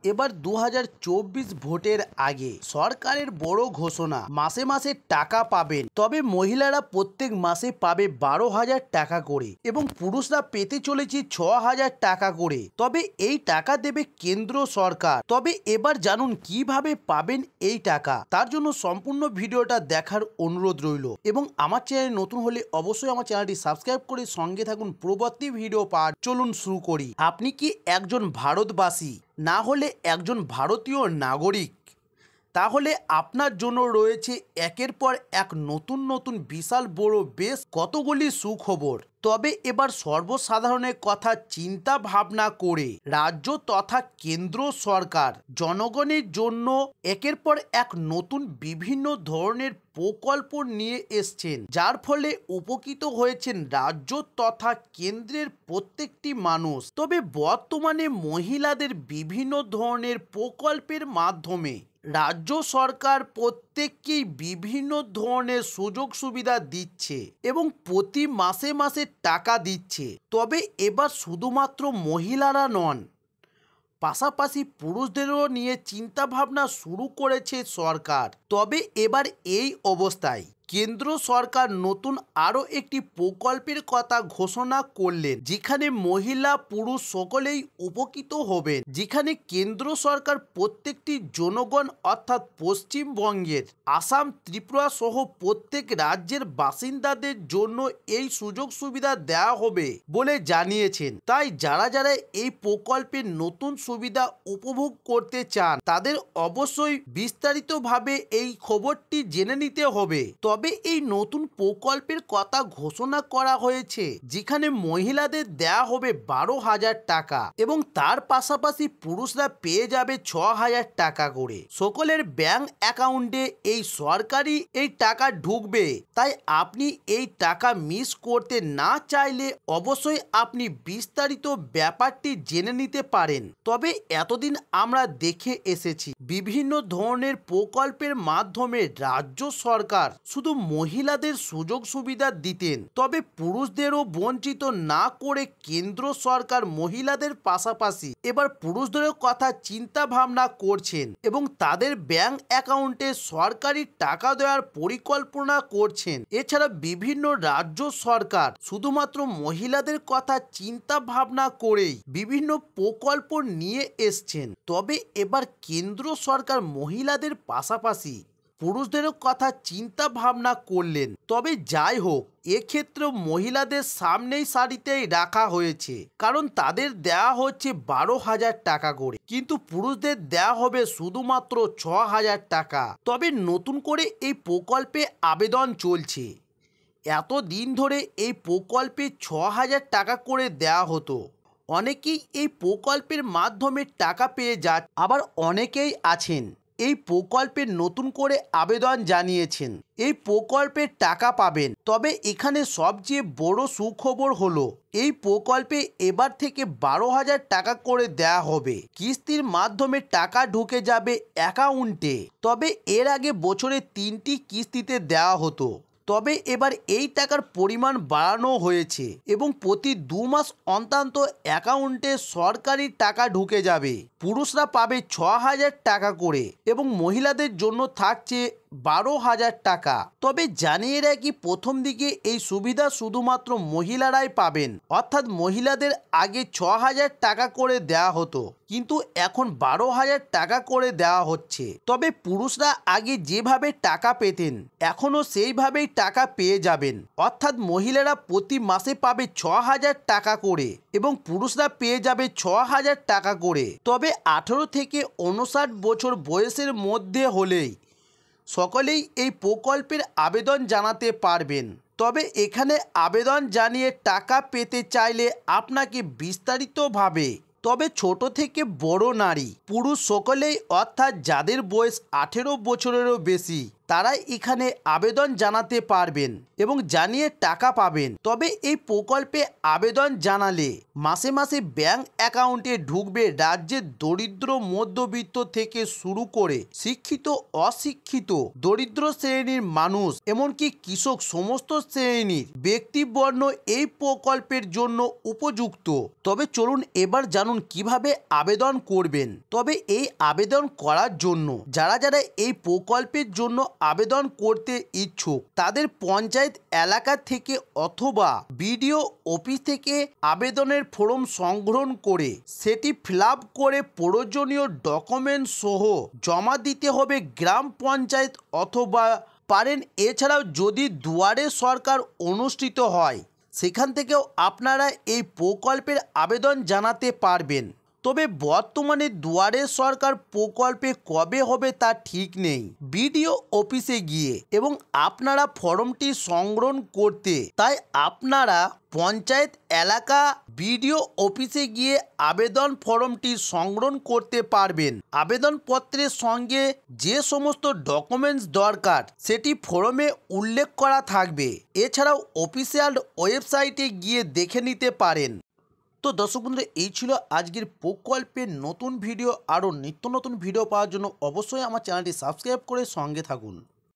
এবার 2024 ভোটের আগে সরকারের বড় ঘোষণা, মাসে মাসে টাকা পাবেন। তবে মহিলারা প্রত্যেক মাসে পাবে 12,000 টাকা করে এবং পুরুষরা পেতে চলেছে 6,000 টাকা করে। তবে এই টাকা দেবে কেন্দ্র সরকার। তবে এবার জানুন কিভাবে পাবেন এই টাকা। তার জন্য সম্পূর্ণ ভিডিওটা দেখার অনুরোধ রইল এবং আমার চ্যানেল নতুন হলে অবশ্যই আমার চ্যানেলটি সাবস্ক্রাইব করে সঙ্গে থাকুন পরবর্তী ভিডিও পাওয়ার। চলুন শুরু করি। আপনি কি একজন ভারতবাসী না হলে একজন ভারতীয় নাগরিক? তাহলে আপনার জন্য রয়েছে একের পর এক নতুন নতুন বিশাল বড় বেশ কতগুলি সুখবর। তবে এবার সর্বসাধারণের কথা চিন্তা ভাবনা করে রাজ্য তথা কেন্দ্র সরকার জনগণের জন্য একের পর এক নতুন বিভিন্ন ধরনের প্রকল্প নিয়ে এসছেন, যার ফলে উপকৃত হয়েছেন রাজ্য তথা কেন্দ্রের প্রত্যেকটি মানুষ। তবে বর্তমানে মহিলাদের বিভিন্ন ধরনের প্রকল্পের মাধ্যমে রাজ্য সরকার প্রত্যেককেই বিভিন্ন ধরনের সুযোগ সুবিধা দিচ্ছে এবং প্রতি মাসে মাসে টাকা দিচ্ছে। তবে এবার শুধুমাত্র মহিলারা নন, পাশাপাশি পুরুষদেরও নিয়ে চিন্তাভাবনা শুরু করেছে সরকার। তবে এবার এই অবস্থায় কেন্দ্র সরকার নতুন আরও একটি প্রকল্পের কথা ঘোষণা করলেন, যেখানে মহিলা পুরুষ সকলেই উপকৃত হবেন। যেখানে কেন্দ্র সরকার প্রত্যেকটি জনগণ অর্থাৎ পশ্চিমবঙ্গের, আসাম, ত্রিপুরা সহ প্রত্যেক রাজ্যের বাসিন্দাদের জন্য এই সুযোগ সুবিধা দেওয়া হবে বলে জানিয়েছেন। তাই যারা যারা এই প্রকল্পের নতুন সুবিধা উপভোগ করতে চান তাদের অবশ্যই বিস্তারিতভাবে এই খবরটি জেনে নিতে হবে। তবে এই নতুন প্রকল্পের কথা ঘোষণা করা হয়েছে, যেখানে মহিলাদের দেয়া হবে 12,000 টাকা এবং তার পাশাপাশি পুরুষরা পেয়ে যাবে 6,000 টাকা করে। সকলের ব্যাংক অ্যাকাউন্টে এই সরকারি এই টাকা ঢুকবে। তাই আপনি এই টাকা মিস করতে না চাইলে অবশ্যই আপনি বিস্তারিত ব্যাপারটি জেনে নিতে পারেন। তবে এতদিন আমরা দেখে এসেছি বিভিন্ন ধরনের প্রকল্পের মাধ্যমে রাজ্য সরকার শুধু মহিলাদের সুযোগ সুবিধা দিতেন, তবে পুরুষদেরও বঞ্চিত না করে কেন্দ্র সরকার মহিলাদের পাশাপাশি এবার পুরুষদেরও কথা চিন্তা ভাবনা করছেন এবং তাদের ব্যাংক অ্যাকাউন্টে সরকারি টাকা দেওয়ার পরিকল্পনা করছেন। এছাড়া বিভিন্ন রাজ্য সরকার শুধুমাত্র মহিলাদের কথা চিন্তা ভাবনা করেই বিভিন্ন প্রকল্প নিয়ে এসছেন। তবে এবার কেন্দ্র সরকার মহিলাদের পাশাপাশি পুরুষদেরও কথা চিন্তা ভাবনা করলেন। তবে যাই হোক, এক্ষেত্রে মহিলাদের সামনেই সারিতেই রাখা হয়েছে, কারণ তাদের দেয়া হচ্ছে 12,000 টাকা করে, কিন্তু পুরুষদের দেয়া হবে শুধুমাত্র 6,000 টাকা। তবে নতুন করে এই প্রকল্পে আবেদন চলছে। এতদিন ধরে এই প্রকল্পে 6,000 টাকা করে দেয়া হতো। অনেকেই এই প্রকল্পের মাধ্যমে টাকা পেয়ে যাচ্ছে, আবার অনেকেই আছেন এই প্রকল্পে নতুন করে আবেদন জানিয়েছেন, এই প্রকল্পের টাকা পাবেন। তবে এখানে সবচেয়ে বড় সুখবর হলো এই প্রকল্পে এবার থেকে 12,000 টাকা করে দেয়া হবে। কিস্তির মাধ্যমে টাকা ঢুকে যাবে অ্যাকাউন্টে। তবে এর আগে বছরে 3টি কিস্তিতে দেওয়া হতো। তবে এবার এই টাকার পরিমাণ বাড়ানো হয়েছে এবং প্রতি 2 মাস অন্তর অ্যাকাউন্টে সরকারি টাকা ঢুকে যাবে। পুরুষরা পাবে 6,000 টাকা করে এবং মহিলাদের জন্য থাকছে 12,000 টাকা। তবে জানিয়ে রাখি, প্রথম দিকে এই সুবিধা শুধুমাত্র মহিলারাই পাবেন, অর্থাৎ মহিলাদের আগে 6,000 টাকা করে দেওয়া হতো, কিন্তু এখন 12,000 টাকা করে দেওয়া হচ্ছে। তবে পুরুষরা আগে যেভাবে টাকা পেতেন এখনও সেইভাবেই টাকা পেয়ে যাবেন, অর্থাৎ মহিলারা প্রতি মাসে পাবে 6,000 টাকা করে এবং পুরুষরা পেয়ে যাবে 6,000 টাকা করে। তবে 18 থেকে 59 বছর বয়সের মধ্যে হলেই সকলেই এই প্রকল্পের আবেদন জানাতে পারবেন। তবে এখানে আবেদন জানিয়ে টাকা পেতে চাইলে আপনাকে বিস্তারিতভাবে, তবে ছোট থেকে বড় নারী পুরুষ সকলেই, অর্থাৎ যাদের বয়স 18 বছরেরও বেশি তারা এখানে আবেদন জানাতে পারবেন এবং জানিয়ে টাকা পাবেন। তবে এই প্রকল্পে আবেদন জানালে মাসে মাসে ব্যাংক অ্যাকাউন্টে ঢুকবে রাজ্যের দরিদ্র মধ্যবিত্ত থেকে শুরু করে শিক্ষিত অশিক্ষিত দরিদ্র শ্রেণীর মানুষ এমনকি কৃষক সমস্ত শ্রেণীর ব্যক্তিবর্ণ এই প্রকল্পের জন্য উপযুক্ত। তবে চলুন এবার জানুন কিভাবে আবেদন করবেন। তবে এই আবেদন করার জন্য যারা যারা এই প্রকল্পের জন্য আবেদন করতে ইচ্ছুক তাদের পঞ্চায়েত এলাকা থেকে অথবা বিডিও অফিস থেকে আবেদনের ফর্ম সংগ্রহ করে সেটি ফিল আপ করে প্রয়োজনীয় ডকুমেন্ট সহ জমা দিতে হবে গ্রাম পঞ্চায়েত অথবা পারেন এছাড়াও যদি দুয়ারে সরকার অনুষ্ঠিত হয় সেখান থেকেও আপনারা এই প্রকল্পের আবেদন জানাতে পারবেন। তবে বর্তমানে দুয়ারে সরকার প্রকল্পে কবে হবে তা ঠিক নেই। বিডিও অফিসে গিয়ে এবং আপনারা ফর্মটি সংগ্রহ করতে তাই আপনারা পঞ্চায়েত এলাকা বিডিও অফিসে গিয়ে আবেদন ফর্মটি সংগ্রহ করতে পারবেন। আবেদনপত্রের সঙ্গে যে সমস্ত ডকুমেন্টস দরকার সেটি ফর্মে উল্লেখ করা থাকবে। এছাড়াও অফিসিয়াল ওয়েবসাইটে গিয়ে দেখে নিতে পারেন। তো দর্শক বন্ধুরা, এই ছিল আজকের প্রকল্পের নতুন ভিডিও। আরও নিত্য নতুন ভিডিও পাওয়ার জন্য অবশ্যই আমার চ্যানেলটি সাবস্ক্রাইব করে সঙ্গে থাকুন।